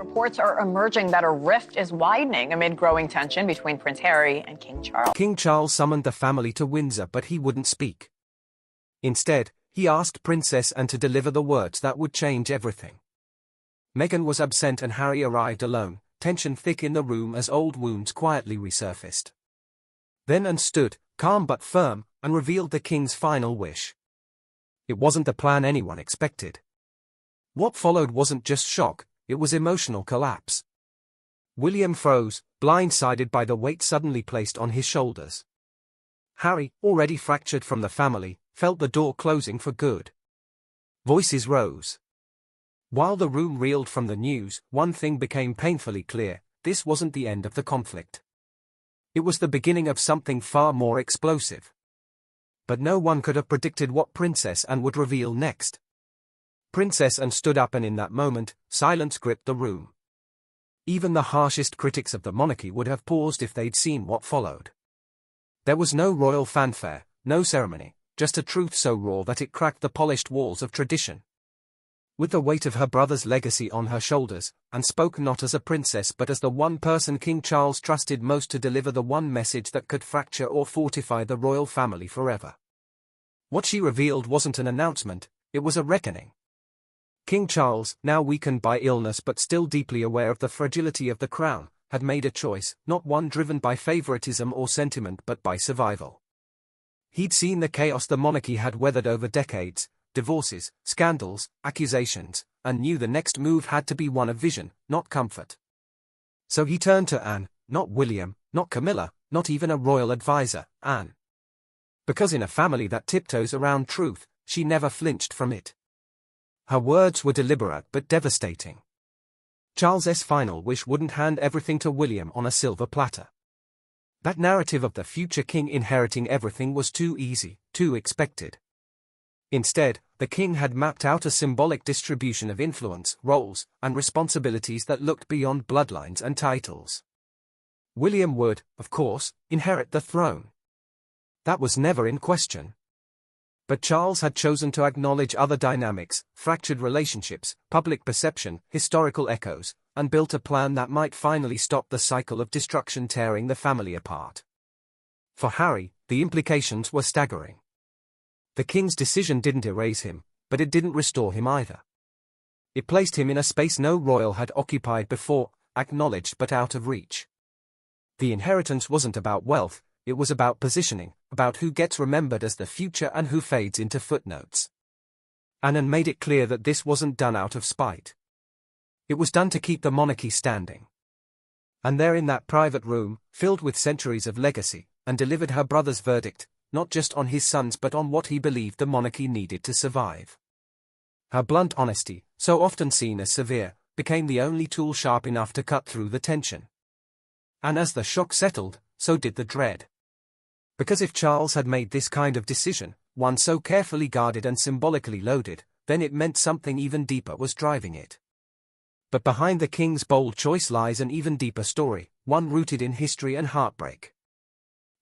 Reports are emerging that a rift is widening amid growing tension between Prince Harry and King Charles. King Charles summoned the family to Windsor, but he wouldn't speak. Instead, he asked Princess Anne to deliver the words that would change everything. Meghan was absent and Harry arrived alone, tension thick in the room as old wounds quietly resurfaced. Then Anne stood, calm but firm, and revealed the king's final wish. It wasn't the plan anyone expected. What followed wasn't just shock, it was emotional collapse. William froze, blindsided by the weight suddenly placed on his shoulders. Harry, already fractured from the family, felt the door closing for good. Voices rose. While the room reeled from the news, one thing became painfully clear: this wasn't the end of the conflict. It was the beginning of something far more explosive. But no one could have predicted what Princess Anne would reveal next. Princess Anne stood up, and in that moment, silence gripped the room. Even the harshest critics of the monarchy would have paused if they'd seen what followed. There was no royal fanfare, no ceremony, just a truth so raw that it cracked the polished walls of tradition. With the weight of her brother's legacy on her shoulders, Anne spoke not as a princess but as the one person King Charles trusted most to deliver the one message that could fracture or fortify the royal family forever. What she revealed wasn't an announcement, it was a reckoning. King Charles, now weakened by illness but still deeply aware of the fragility of the crown, had made a choice, not one driven by favoritism or sentiment but by survival. He'd seen the chaos the monarchy had weathered over decades: divorces, scandals, accusations, and knew the next move had to be one of vision, not comfort. So he turned to Anne, not William, not Camilla, not even a royal advisor, Anne. Because in a family that tiptoes around truth, she never flinched from it. Her words were deliberate but devastating. Charles's final wish wouldn't hand everything to William on a silver platter. That narrative of the future king inheriting everything was too easy, too expected. Instead, the king had mapped out a symbolic distribution of influence, roles, and responsibilities that looked beyond bloodlines and titles. William would, of course, inherit the throne. That was never in question. But Charles had chosen to acknowledge other dynamics, fractured relationships, public perception, historical echoes, and built a plan that might finally stop the cycle of destruction tearing the family apart. For Harry, the implications were staggering. The king's decision didn't erase him, but it didn't restore him either. It placed him in a space no royal had occupied before, acknowledged but out of reach. The inheritance wasn't about wealth, it was about positioning, about who gets remembered as the future and who fades into footnotes. Anne made it clear that this wasn't done out of spite. It was done to keep the monarchy standing. And there in that private room, filled with centuries of legacy, Anne delivered her brother's verdict, not just on his sons but on what he believed the monarchy needed to survive. Her blunt honesty, so often seen as severe, became the only tool sharp enough to cut through the tension. And as the shock settled, so did the dread. Because if Charles had made this kind of decision, one so carefully guarded and symbolically loaded, then it meant something even deeper was driving it. But behind the king's bold choice lies an even deeper story, one rooted in history and heartbreak.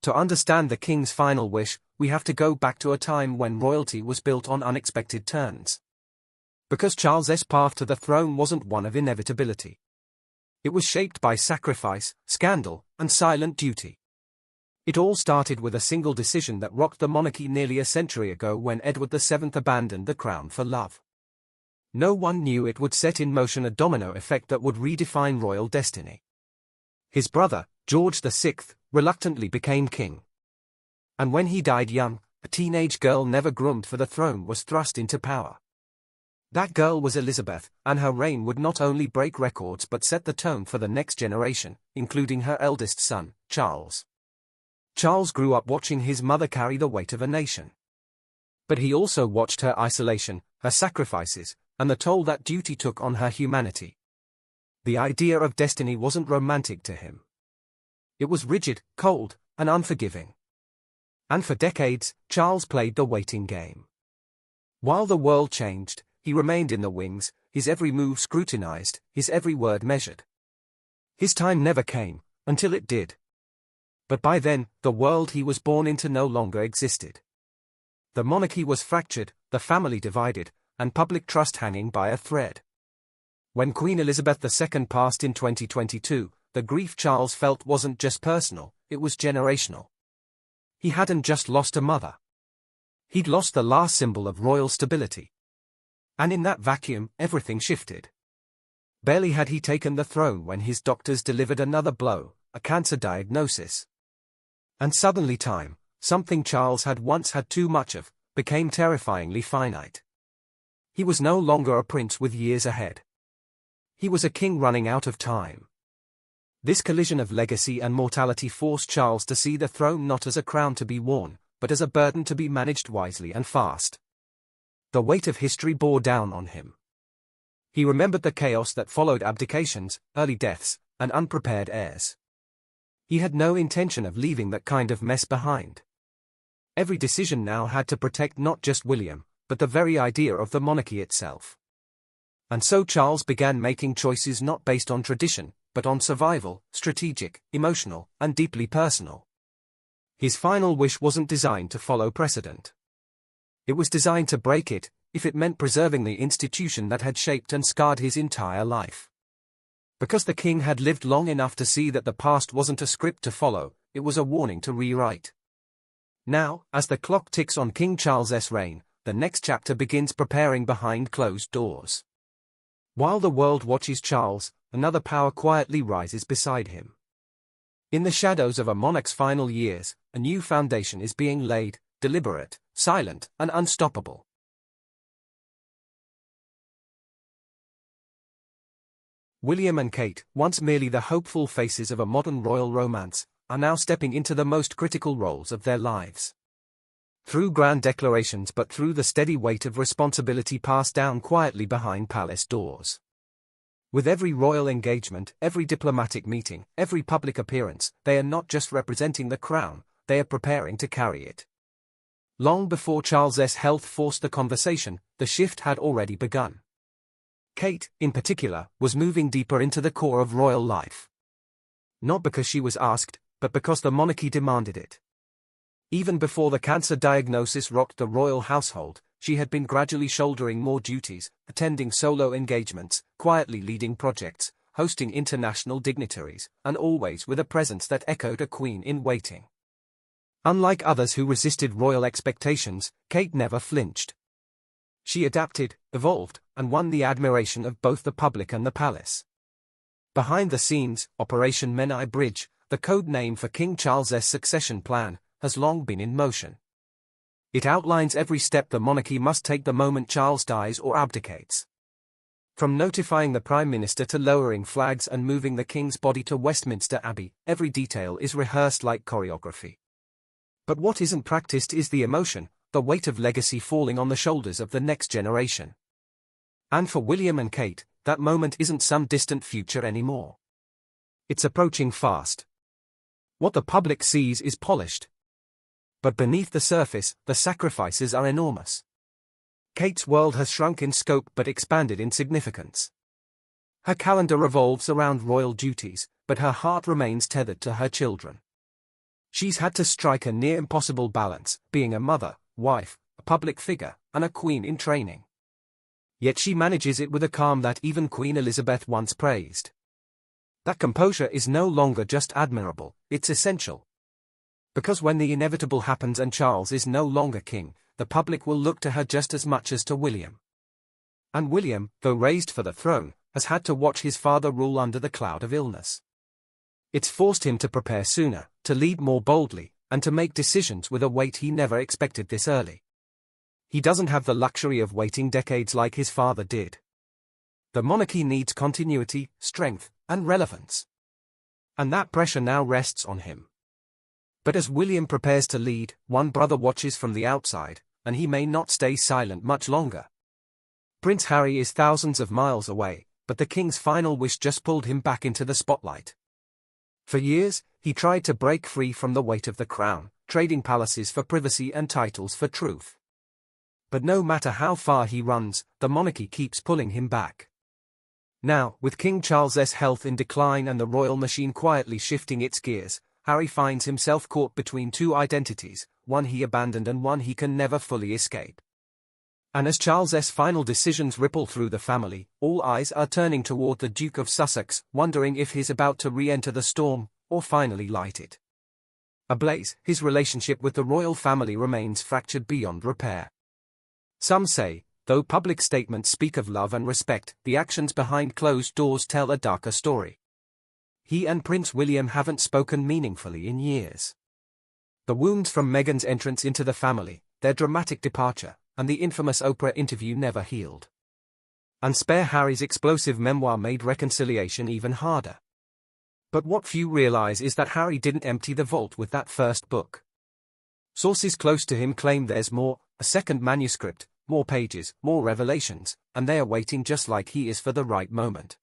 To understand the king's final wish, we have to go back to a time when royalty was built on unexpected turns. Because Charles's path to the throne wasn't one of inevitability. It was shaped by sacrifice, scandal, and silent duty. It all started with a single decision that rocked the monarchy nearly a century ago when Edward VII abandoned the crown for love. No one knew it would set in motion a domino effect that would redefine royal destiny. His brother, George VI, reluctantly became king. And when he died young, a teenage girl never groomed for the throne was thrust into power. That girl was Elizabeth, and her reign would not only break records but set the tone for the next generation, including her eldest son, Charles. Charles grew up watching his mother carry the weight of a nation. But he also watched her isolation, her sacrifices, and the toll that duty took on her humanity. The idea of destiny wasn't romantic to him. It was rigid, cold, and unforgiving. And for decades, Charles played the waiting game. While the world changed, he remained in the wings, his every move scrutinized, his every word measured. His time never came, until it did. But by then, the world he was born into no longer existed. The monarchy was fractured, the family divided, and public trust hanging by a thread. When Queen Elizabeth II passed in 2022, the grief Charles felt wasn't just personal, it was generational. He hadn't just lost a mother. He'd lost the last symbol of royal stability. And in that vacuum, everything shifted. Barely had he taken the throne when his doctors delivered another blow, a cancer diagnosis. And suddenly time, something Charles had once had too much of, became terrifyingly finite. He was no longer a prince with years ahead. He was a king running out of time. This collision of legacy and mortality forced Charles to see the throne not as a crown to be worn, but as a burden to be managed wisely and fast. The weight of history bore down on him. He remembered the chaos that followed abdications, early deaths, and unprepared heirs. He had no intention of leaving that kind of mess behind. Every decision now had to protect not just William, but the very idea of the monarchy itself. And so Charles began making choices not based on tradition, but on survival, strategic, emotional, and deeply personal. His final wish wasn't designed to follow precedent. It was designed to break it, if it meant preserving the institution that had shaped and scarred his entire life. Because the king had lived long enough to see that the past wasn't a script to follow, it was a warning to rewrite. Now, as the clock ticks on King Charles's reign, the next chapter begins preparing behind closed doors. While the world watches Charles, another power quietly rises beside him. In the shadows of a monarch's final years, a new foundation is being laid, deliberate, silent, and unstoppable. William and Kate, once merely the hopeful faces of a modern royal romance, are now stepping into the most critical roles of their lives. Through grand declarations but through the steady weight of responsibility passed down quietly behind palace doors. With every royal engagement, every diplomatic meeting, every public appearance, they are not just representing the crown, they are preparing to carry it. Long before Charles's health forced the conversation, the shift had already begun. Kate, in particular, was moving deeper into the core of royal life. Not because she was asked, but because the monarchy demanded it. Even before the cancer diagnosis rocked the royal household, she had been gradually shouldering more duties, attending solo engagements, quietly leading projects, hosting international dignitaries, and always with a presence that echoed a queen in waiting. Unlike others who resisted royal expectations, Kate never flinched. She adapted, evolved, and won the admiration of both the public and the palace. Behind the scenes, Operation Menai Bridge, the code name for King Charles's succession plan, has long been in motion. It outlines every step the monarchy must take the moment Charles dies or abdicates. From notifying the Prime Minister to lowering flags and moving the King's body to Westminster Abbey, every detail is rehearsed like choreography. But what isn't practiced is the emotion, the weight of legacy falling on the shoulders of the next generation. And for William and Kate, that moment isn't some distant future anymore. It's approaching fast. What the public sees is polished. But beneath the surface, the sacrifices are enormous. Kate's world has shrunk in scope but expanded in significance. Her calendar revolves around royal duties, but her heart remains tethered to her children. She's had to strike a near-impossible balance, being a mother, wife, a public figure, and a queen in training. Yet she manages it with a calm that even Queen Elizabeth once praised. That composure is no longer just admirable, it's essential. Because when the inevitable happens and Charles is no longer king, the public will look to her just as much as to William. And William, though raised for the throne, has had to watch his father rule under the cloud of illness. It's forced him to prepare sooner, to lead more boldly, and to make decisions with a weight he never expected this early. He doesn't have the luxury of waiting decades like his father did. The monarchy needs continuity, strength, and relevance. And that pressure now rests on him. But as William prepares to lead, one brother watches from the outside, and he may not stay silent much longer. Prince Harry is thousands of miles away, but the king's final wish just pulled him back into the spotlight. For years, he tried to break free from the weight of the crown, trading palaces for privacy and titles for truth. But no matter how far he runs, the monarchy keeps pulling him back. Now, with King Charles's health in decline and the royal machine quietly shifting its gears, Harry finds himself caught between two identities, one he abandoned and one he can never fully escape. And as Charles's final decisions ripple through the family, all eyes are turning toward the Duke of Sussex, wondering if he's about to re-enter the storm, or finally light it. Ablaze, his relationship with the royal family remains fractured beyond repair. Some say, though public statements speak of love and respect, the actions behind closed doors tell a darker story. He and Prince William haven't spoken meaningfully in years. The wounds from Meghan's entrance into the family, their dramatic departure, and the infamous Oprah interview never healed. And Spare Harry's explosive memoir made reconciliation even harder. But what few realize is that Harry didn't empty the vault with that first book. Sources close to him claim there's more, a second manuscript, more pages, more revelations, and they are waiting just like he is for the right moment.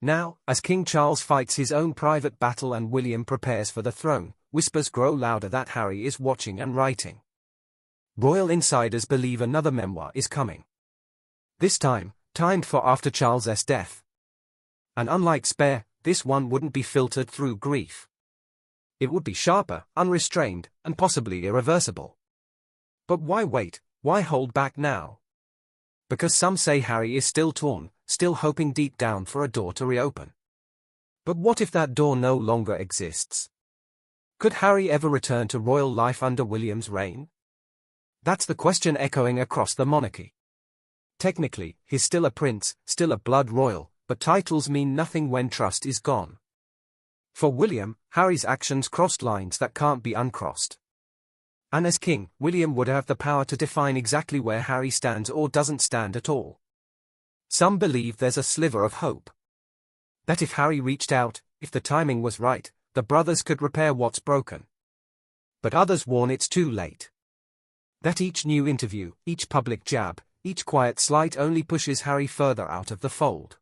Now, as King Charles fights his own private battle and William prepares for the throne, whispers grow louder that Harry is watching and writing. Royal insiders believe another memoir is coming. This time, timed for after Charles's death. And unlike Spare, this one wouldn't be filtered through grief. It would be sharper, unrestrained, and possibly irreversible. But why wait? Why hold back now? Because some say Harry is still torn, still hoping deep down for a door to reopen. But what if that door no longer exists? Could Harry ever return to royal life under William's reign? That's the question echoing across the monarchy. Technically, he's still a prince, still a blood royal, but titles mean nothing when trust is gone. For William, Harry's actions crossed lines that can't be uncrossed. And as king, William would have the power to define exactly where Harry stands or doesn't stand at all. Some believe there's a sliver of hope. That if Harry reached out, if the timing was right, the brothers could repair what's broken. But others warn it's too late. That each new interview, each public jab, each quiet slight only pushes Harry further out of the fold.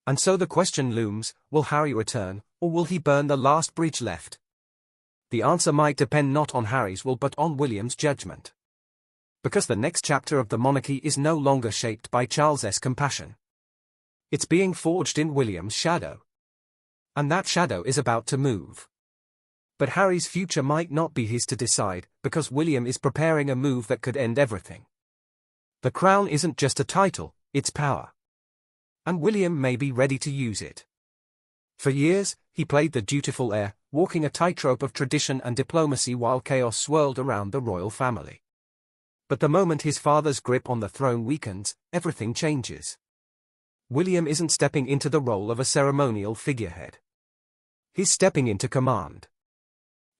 And so the question looms, will Harry return, or will he burn the last bridge left? The answer might depend not on Harry's will but on William's judgment. Because the next chapter of the monarchy is no longer shaped by Charles's compassion. It's being forged in William's shadow. And that shadow is about to move. But Harry's future might not be his to decide, because William is preparing a move that could end everything. The crown isn't just a title, it's power. And William may be ready to use it. For years, he played the dutiful heir, walking a tightrope of tradition and diplomacy while chaos swirled around the royal family. But the moment his father's grip on the throne weakens, everything changes. William isn't stepping into the role of a ceremonial figurehead. He's stepping into command.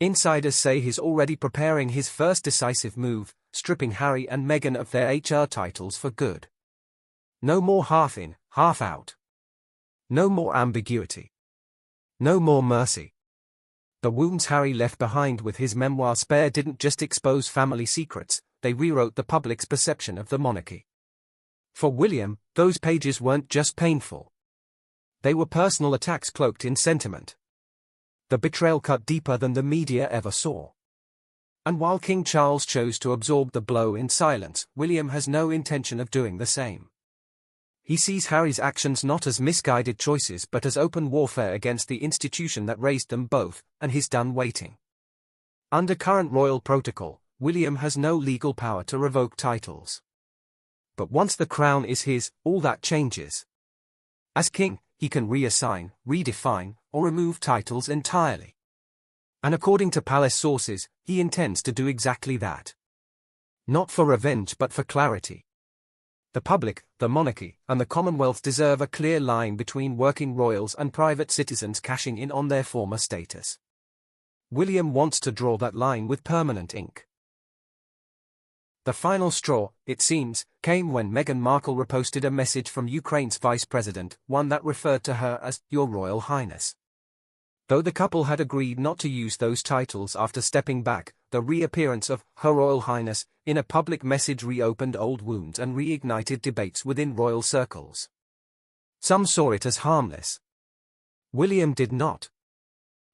Insiders say he's already preparing his first decisive move, stripping Harry and Meghan of their HR titles for good. No more half in, half out. No more ambiguity. No more mercy. The wounds Harry left behind with his memoir Spare didn't just expose family secrets, they rewrote the public's perception of the monarchy. For William, those pages weren't just painful. They were personal attacks cloaked in sentiment. The betrayal cut deeper than the media ever saw. And while King Charles chose to absorb the blow in silence, William has no intention of doing the same. He sees Harry's actions not as misguided choices but as open warfare against the institution that raised them both, and he's done waiting. Under current royal protocol, William has no legal power to revoke titles. But once the crown is his, all that changes. As king, he can reassign, redefine, or remove titles entirely. And according to palace sources, he intends to do exactly that. Not for revenge but for clarity. The public, the monarchy, and the Commonwealth deserve a clear line between working royals and private citizens cashing in on their former status. William wants to draw that line with permanent ink. The final straw, it seems, came when Meghan Markle reposted a message from Ukraine's vice president, one that referred to her as Your Royal Highness. Though the couple had agreed not to use those titles after stepping back, the reappearance of Her Royal Highness in a public message reopened old wounds and reignited debates within royal circles. Some saw it as harmless. William did not.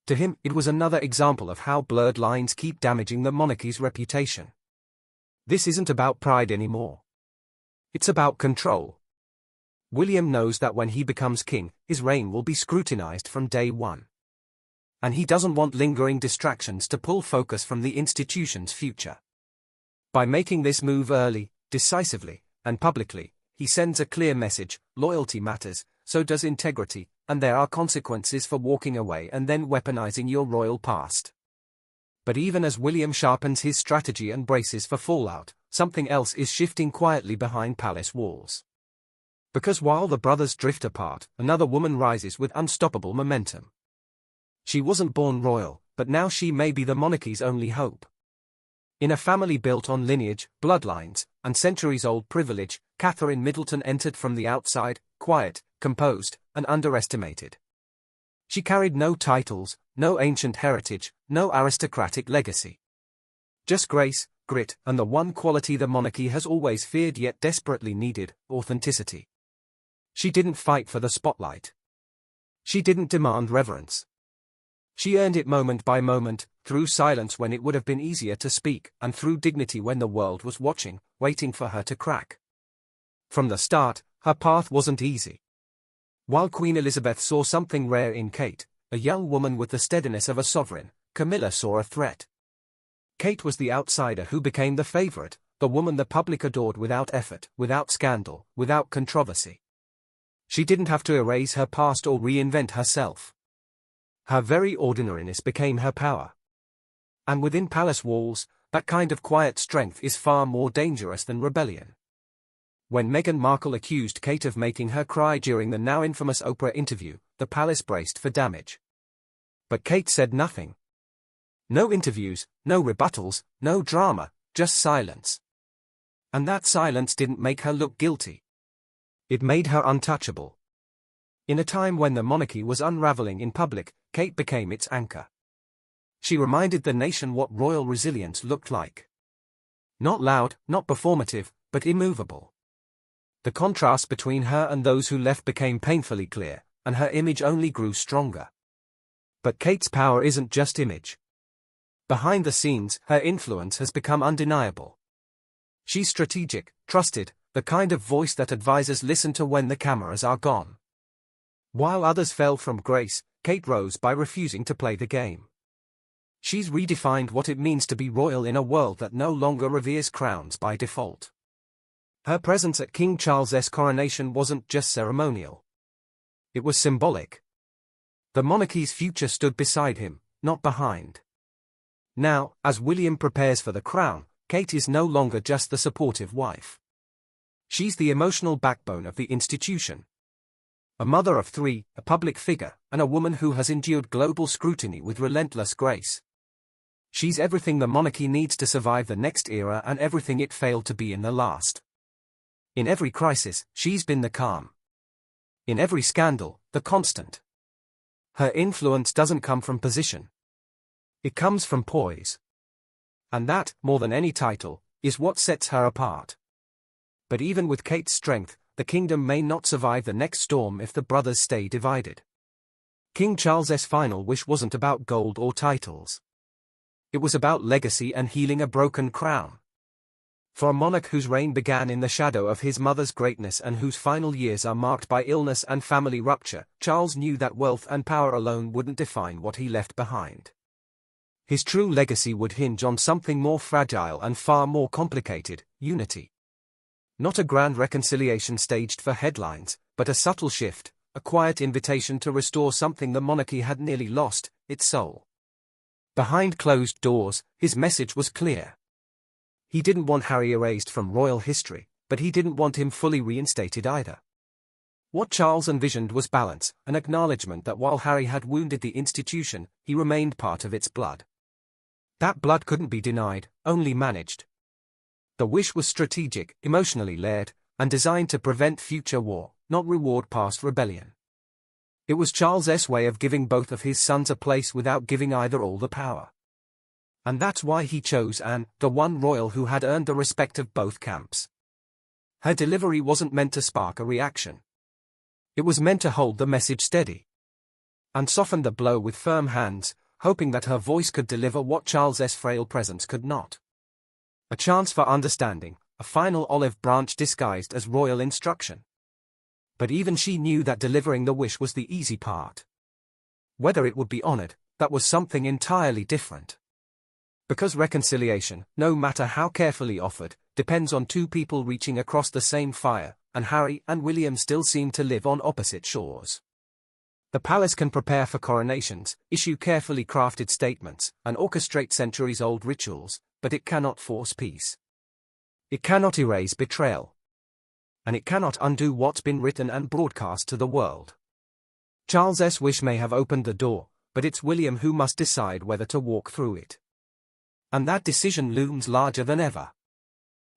To him, it was another example of how blurred lines keep damaging the monarchy's reputation. This isn't about pride anymore. It's about control. William knows that when he becomes king, his reign will be scrutinized from day one. And he doesn't want lingering distractions to pull focus from the institution's future. By making this move early, decisively, and publicly. He sends a clear message: loyalty matters, so does integrity, and there are consequences for walking away and then weaponizing your royal past. But even as William sharpens his strategy and braces for fallout, something else is shifting quietly behind palace walls. Because while the brothers drift apart, another woman rises with unstoppable momentum. She wasn't born royal, but now she may be the monarchy's only hope. In a family built on lineage, bloodlines, and centuries-old privilege, Catherine Middleton entered from the outside, quiet, composed, and underestimated. She carried no titles, no ancient heritage, no aristocratic legacy. Just grace, grit, and the one quality the monarchy has always feared yet desperately needed: authenticity. She didn't fight for the spotlight. She didn't demand reverence. She earned it moment by moment, through silence when it would have been easier to speak, and through dignity when the world was watching, waiting for her to crack. From the start, her path wasn't easy. While Queen Elizabeth saw something rare in Kate, a young woman with the steadiness of a sovereign, Camilla saw a threat. Kate was the outsider who became the favorite, the woman the public adored without effort, without scandal, without controversy. She didn't have to erase her past or reinvent herself. Her very ordinariness became her power. And within palace walls, that kind of quiet strength is far more dangerous than rebellion. When Meghan Markle accused Kate of making her cry during the now infamous Oprah interview, the palace braced for damage. But Kate said nothing. No interviews, no rebuttals, no drama, just silence. And that silence didn't make her look guilty. It made her untouchable. In a time when the monarchy was unraveling in public, Kate became its anchor. She reminded the nation what royal resilience looked like. Not loud, not performative, but immovable. The contrast between her and those who left became painfully clear, and her image only grew stronger. But Kate's power isn't just image. Behind the scenes, her influence has become undeniable. She's strategic, trusted, the kind of voice that advisors listen to when the cameras are gone. While others fell from grace, Kate rose by refusing to play the game. She's redefined what it means to be royal in a world that no longer reveres crowns by default. Her presence at King Charles's coronation wasn't just ceremonial. It was symbolic. The monarchy's future stood beside him, not behind. Now, as William prepares for the crown, Kate is no longer just the supportive wife. She's the emotional backbone of the institution. A mother of three, a public figure, and a woman who has endured global scrutiny with relentless grace. She's everything the monarchy needs to survive the next era and everything it failed to be in the last. In every crisis, she's been the calm. In every scandal, the constant. Her influence doesn't come from position. It comes from poise. And that, more than any title, is what sets her apart. But even with Kate's strength, the kingdom may not survive the next storm if the brothers stay divided. King Charles's final wish wasn't about gold or titles. It was about legacy and healing a broken crown. For a monarch whose reign began in the shadow of his mother's greatness and whose final years are marked by illness and family rupture, Charles knew that wealth and power alone wouldn't define what he left behind. His true legacy would hinge on something more fragile and far more complicated: unity. Not a grand reconciliation staged for headlines, but a subtle shift, a quiet invitation to restore something the monarchy had nearly lost: its soul. Behind closed doors, his message was clear. He didn't want Harry erased from royal history, but he didn't want him fully reinstated either. What Charles envisioned was balance, an acknowledgement that while Harry had wounded the institution, he remained part of its blood. That blood couldn't be denied, only managed. The wish was strategic, emotionally layered, and designed to prevent future war, not reward past rebellion. It was Charles's way of giving both of his sons a place without giving either all the power. And that's why he chose Anne, the one royal who had earned the respect of both camps. Her delivery wasn't meant to spark a reaction. It was meant to hold the message steady. And soften the blow with firm hands, hoping that her voice could deliver what Charles's frail presence could not. A chance for understanding, a final olive branch disguised as royal instruction. But even she knew that delivering the wish was the easy part. Whether it would be honored, that was something entirely different. Because reconciliation, no matter how carefully offered, depends on two people reaching across the same fire, and Harry and William still seem to live on opposite shores. The palace can prepare for coronations, issue carefully crafted statements, and orchestrate centuries-old rituals, but it cannot force peace. It cannot erase betrayal. And it cannot undo what's been written and broadcast to the world. Charles's wish may have opened the door, but it's William who must decide whether to walk through it. And that decision looms larger than ever.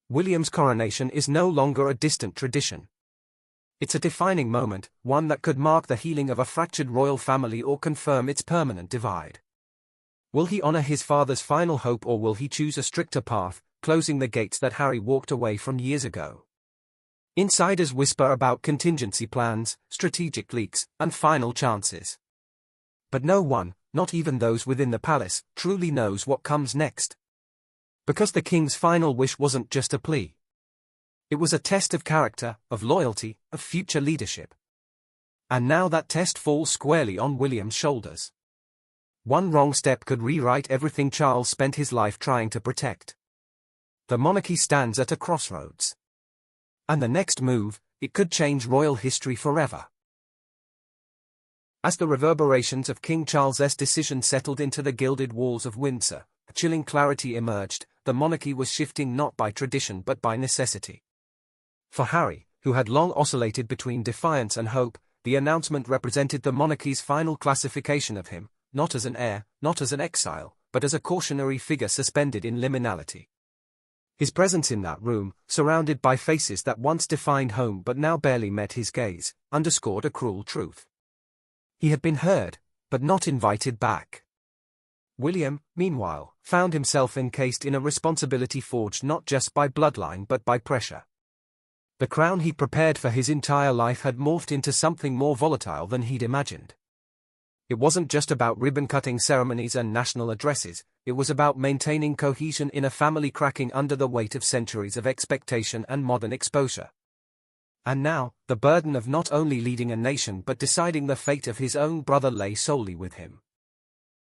William's coronation is no longer a distant tradition. It's a defining moment, one that could mark the healing of a fractured royal family or confirm its permanent divide. Will he honor his father's final hope, or will he choose a stricter path, closing the gates that Harry walked away from years ago? Insiders whisper about contingency plans, strategic leaks, and final chances. But no one, not even those within the palace, truly knows what comes next. Because the king's final wish wasn't just a plea. It was a test of character, of loyalty, of future leadership. And now that test falls squarely on William's shoulders. One wrong step could rewrite everything Charles spent his life trying to protect. The monarchy stands at a crossroads. And the next move, it could change royal history forever. As the reverberations of King Charles's decision settled into the gilded walls of Windsor, a chilling clarity emerged. The monarchy was shifting not by tradition but by necessity. For Harry, who had long oscillated between defiance and hope, the announcement represented the monarchy's final classification of him, not as an heir, not as an exile, but as a cautionary figure suspended in liminality. His presence in that room, surrounded by faces that once defined home but now barely met his gaze, underscored a cruel truth. He had been heard, but not invited back. William, meanwhile, found himself encased in a responsibility forged not just by bloodline but by pressure. The crown he prepared for his entire life had morphed into something more volatile than he'd imagined. It wasn't just about ribbon-cutting ceremonies and national addresses, it was about maintaining cohesion in a family cracking under the weight of centuries of expectation and modern exposure. And now, the burden of not only leading a nation but deciding the fate of his own brother lay solely with him.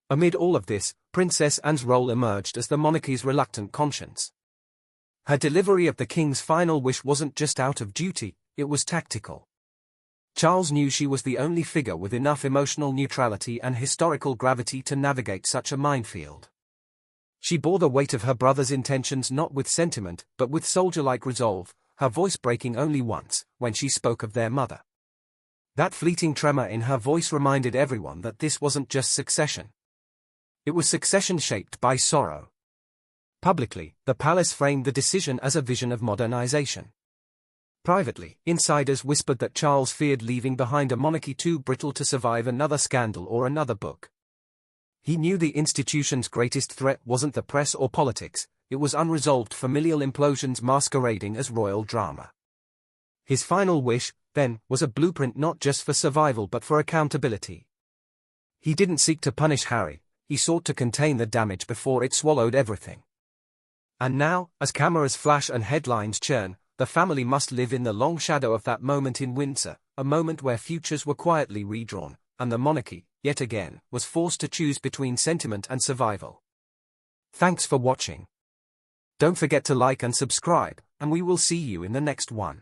Amid all of this, Princess Anne's role emerged as the monarchy's reluctant conscience. Her delivery of the king's final wish wasn't just out of duty, it was tactical. Charles knew she was the only figure with enough emotional neutrality and historical gravity to navigate such a minefield. She bore the weight of her brother's intentions not with sentiment, but with soldier-like resolve, her voice breaking only once, when she spoke of their mother. That fleeting tremor in her voice reminded everyone that this wasn't just succession. It was succession shaped by sorrow. Publicly, the palace framed the decision as a vision of modernization. Privately, insiders whispered that Charles feared leaving behind a monarchy too brittle to survive another scandal or another book. He knew the institution's greatest threat wasn't the press or politics, it was unresolved familial implosions masquerading as royal drama. His final wish, then, was a blueprint not just for survival but for accountability. He didn't seek to punish Harry, he sought to contain the damage before it swallowed everything. And now, as cameras flash and headlines churn, the family must live in the long shadow of that moment in Windsor, a moment where futures were quietly redrawn, and the monarchy, yet again, was forced to choose between sentiment and survival. Thanks for watching. Don't forget to like and subscribe, and we will see you in the next one.